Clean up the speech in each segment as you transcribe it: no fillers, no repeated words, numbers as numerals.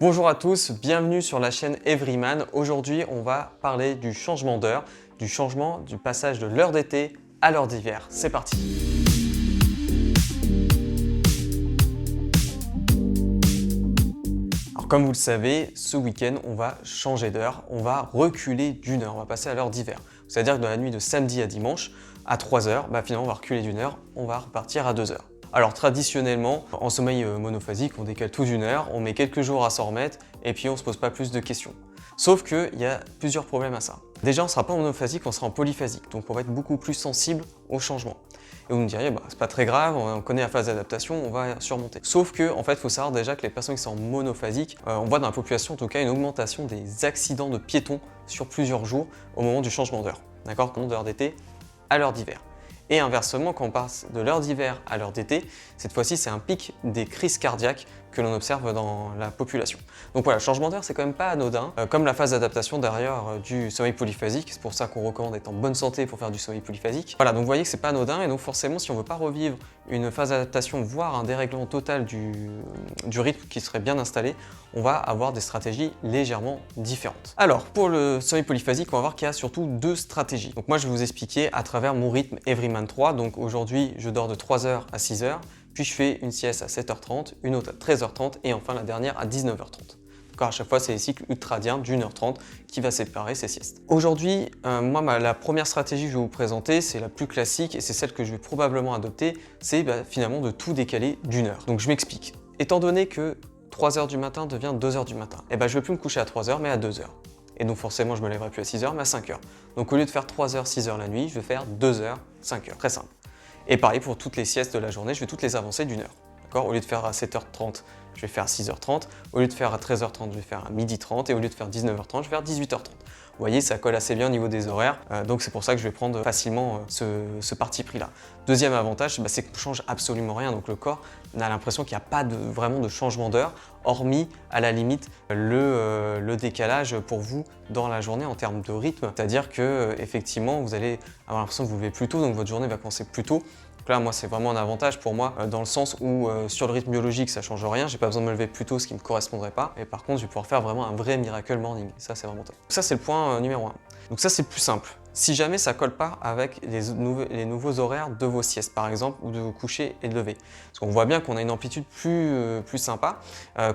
Bonjour à tous, bienvenue sur la chaîne Everyman. Aujourd'hui, on va parler du changement d'heure, du passage de l'heure d'été à l'heure d'hiver. C'est parti! Alors comme vous le savez, ce week-end, on va changer d'heure, on va reculer d'une heure, on va passer à l'heure d'hiver. C'est-à-dire que dans la nuit de samedi à dimanche, à 3h, finalement on va reculer d'une heure, on va repartir à 2h. Alors traditionnellement, en sommeil monophasique, on décale tout d'une heure, on met quelques jours à s'en remettre et puis on ne se pose pas plus de questions. Sauf qu'il y a plusieurs problèmes à ça. Déjà, on ne sera pas en monophasique, on sera en polyphasique, donc on va être beaucoup plus sensible au changement. Et vous me diriez, c'est pas très grave, on connaît la phase d'adaptation, on va surmonter. Sauf que, en fait, il faut savoir déjà que les personnes qui sont en monophasique, on voit dans la population en tout cas une augmentation des accidents de piétons sur plusieurs jours au moment du changement d'heure. D'accord? De l'heure d'été à l'heure d'hiver. Et inversement, quand on passe de l'heure d'hiver à l'heure d'été, cette fois-ci, c'est un pic des crises cardiaques que l'on observe dans la population. Donc voilà, le changement d'heure, c'est quand même pas anodin. Comme la phase d'adaptation derrière du sommeil polyphasique, c'est pour ça qu'on recommande d'être en bonne santé pour faire du sommeil polyphasique. Voilà, donc vous voyez que c'est pas anodin et donc forcément, si on veut pas revivre une phase d'adaptation, voire un dérèglement total du rythme qui serait bien installé, on va avoir des stratégies légèrement différentes. Alors, pour le sommeil polyphasique, on va voir qu'il y a surtout deux stratégies. Donc moi, je vais vous expliquer à travers mon rythme Everyman 3. Donc aujourd'hui, je dors de 3h à 6h, puis je fais une sieste à 7h30, une autre à 13h30 et enfin la dernière à 19h30. À chaque fois, c'est les cycles ultradiens d'1h30 qui va séparer ces siestes. Aujourd'hui, la première stratégie que je vais vous présenter, c'est la plus classique et c'est celle que je vais probablement adopter, c'est finalement de tout décaler d'une heure. Donc je m'explique. Étant donné que 3h du matin devient 2h du matin, je ne vais plus me coucher à 3h mais à 2h. Et donc forcément, je ne me lèverai plus à 6h mais à 5h. Donc au lieu de faire 3h, 6h la nuit, je vais faire 2h, 5h. Très simple. Et pareil pour toutes les siestes de la journée, je vais toutes les avancer d'une heure. Au lieu de faire à 7h30, je vais faire à 6h30. Au lieu de faire à 13h30, je vais faire à 12h30. Et au lieu de faire 19h30, je vais faire 18h30. Vous voyez, ça colle assez bien au niveau des horaires. Donc c'est pour ça que je vais prendre facilement ce parti pris-là. Deuxième avantage, c'est qu'on ne change absolument rien. Donc le corps n'a l'impression qu'il n'y a pas vraiment de changement d'heure, hormis à la limite le décalage pour vous dans la journée en termes de rythme. C'est-à-dire que effectivement, vous allez avoir l'impression que vous levez plus tôt, donc votre journée va commencer plus tôt. Donc là, moi, c'est vraiment un avantage pour moi dans le sens où sur le rythme biologique, ça ne change rien. J'ai pas besoin de me lever plus tôt, ce qui ne me correspondrait pas. Et par contre, je vais pouvoir faire vraiment un vrai miracle morning. Ça, c'est vraiment top. Donc ça, c'est le point numéro 1. Donc ça, c'est le plus simple. Si jamais ça ne colle pas avec les nouveaux horaires de vos siestes, par exemple, ou de vos coucher et de lever. Parce qu'on voit bien qu'on a une amplitude plus sympa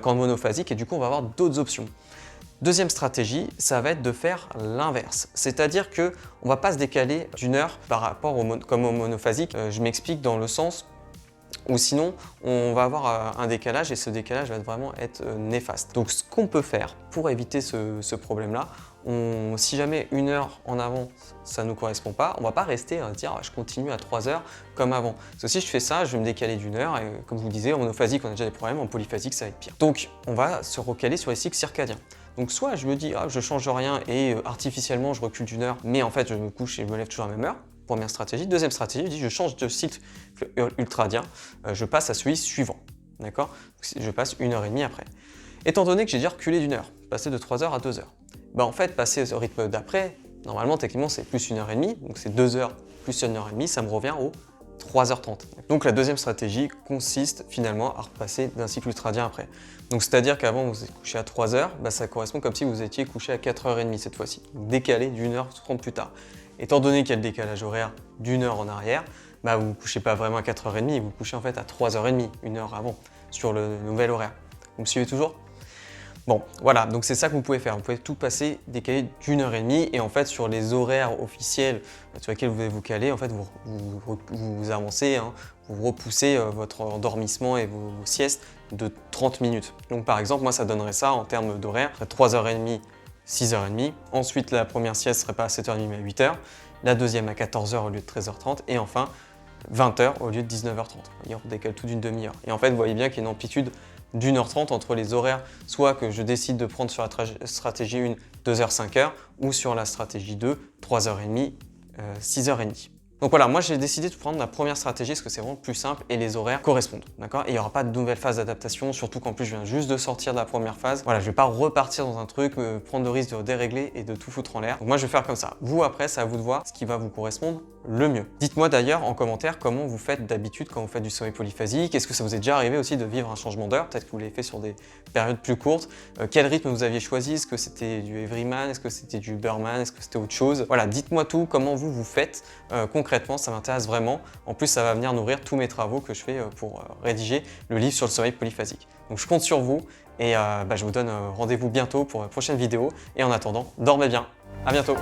qu'en monophasique et du coup, on va avoir d'autres options. Deuxième stratégie, ça va être de faire l'inverse. C'est-à-dire qu'on ne va pas se décaler d'une heure par rapport comme au monophasique. Je m'explique dans le sens où sinon on va avoir un décalage et ce décalage va vraiment être néfaste. Donc ce qu'on peut faire pour éviter ce problème-là, si jamais une heure en avant ça ne nous correspond pas, on ne va pas rester à dire je continue à 3 heures comme avant. Parce que si je fais ça, je vais me décaler d'une heure et comme je vous disais, en monophasique on a déjà des problèmes, en polyphasique ça va être pire. Donc on va se recaler sur les cycles circadiens. Donc soit je me dis je change rien et artificiellement je recule d'une heure, mais en fait je me couche et je me lève toujours à la même heure. Première stratégie. Deuxième stratégie, je dis je change de cycle ultradien, je passe à celui suivant. D'accord? Je passe 1h30 après. Étant donné que j'ai déjà reculé d'une heure, passer de 3h à 2h, en fait, passer au rythme d'après, normalement, techniquement, c'est plus 1h30, donc c'est 2h plus 1h30, ça me revient aux 3h30. Donc la deuxième stratégie consiste finalement à repasser d'un cycle ultradien après. Donc c'est-à-dire qu'avant vous êtes couché à 3h, ça correspond comme si vous étiez couché à 4h30 cette fois-ci, décalé d'1h30 plus tard. Étant donné qu'il y a le décalage horaire d'une heure en arrière, vous ne vous couchez pas vraiment à 4h30, vous vous couchez en fait à 3h30, une heure avant, sur le nouvel horaire. Vous me suivez toujours? Bon, voilà, donc c'est ça que vous pouvez faire. Vous pouvez tout passer décalé d'1h30 et en fait sur les horaires officiels sur lesquels vous devez vous caler, en fait vous avancez, vous repoussez votre endormissement et vos siestes de 30 minutes. Donc par exemple, moi ça donnerait ça en termes d'horaire, 3h30, 6h30. Ensuite, la première sieste serait pas à 7h30 mais à 8h. La deuxième à 14h au lieu de 13h30 et enfin 20h au lieu de 19h30. On décale tout d'une demi-heure. Et en fait, vous voyez bien qu'il y a une amplitude d'1h30 entre les horaires, soit que je décide de prendre sur la stratégie 1, 2h, 5h, ou sur la stratégie 2, 3h30, 6h30. Donc voilà, moi j'ai décidé de prendre la première stratégie parce que c'est vraiment plus simple et les horaires correspondent, d'accord? Et il n'y aura pas de nouvelle phase d'adaptation, surtout qu'en plus je viens juste de sortir de la première phase. Voilà, je vais pas repartir dans un truc, me prendre le risque de dérégler et de tout foutre en l'air. Donc moi je vais faire comme ça. Vous après, c'est à vous de voir ce qui va vous correspondre le mieux. Dites-moi d'ailleurs en commentaire comment vous faites d'habitude quand vous faites du sommeil polyphasique. Est-ce que ça vous est déjà arrivé aussi de vivre un changement d'heure? Peut-être que vous l'avez fait sur des périodes plus courtes. Quel rythme vous aviez choisi? Est-ce que c'était du Everyman? Est-ce que c'était du Uberman? Est-ce que c'était autre chose? Voilà, dites-moi tout, comment vous faites concrètement, ça m'intéresse vraiment. En plus, ça va venir nourrir tous mes travaux que je fais pour rédiger le livre sur le sommeil polyphasique. Donc je compte sur vous et je vous donne rendez-vous bientôt pour une prochaine vidéo. Et en attendant, dormez bien. À bientôt.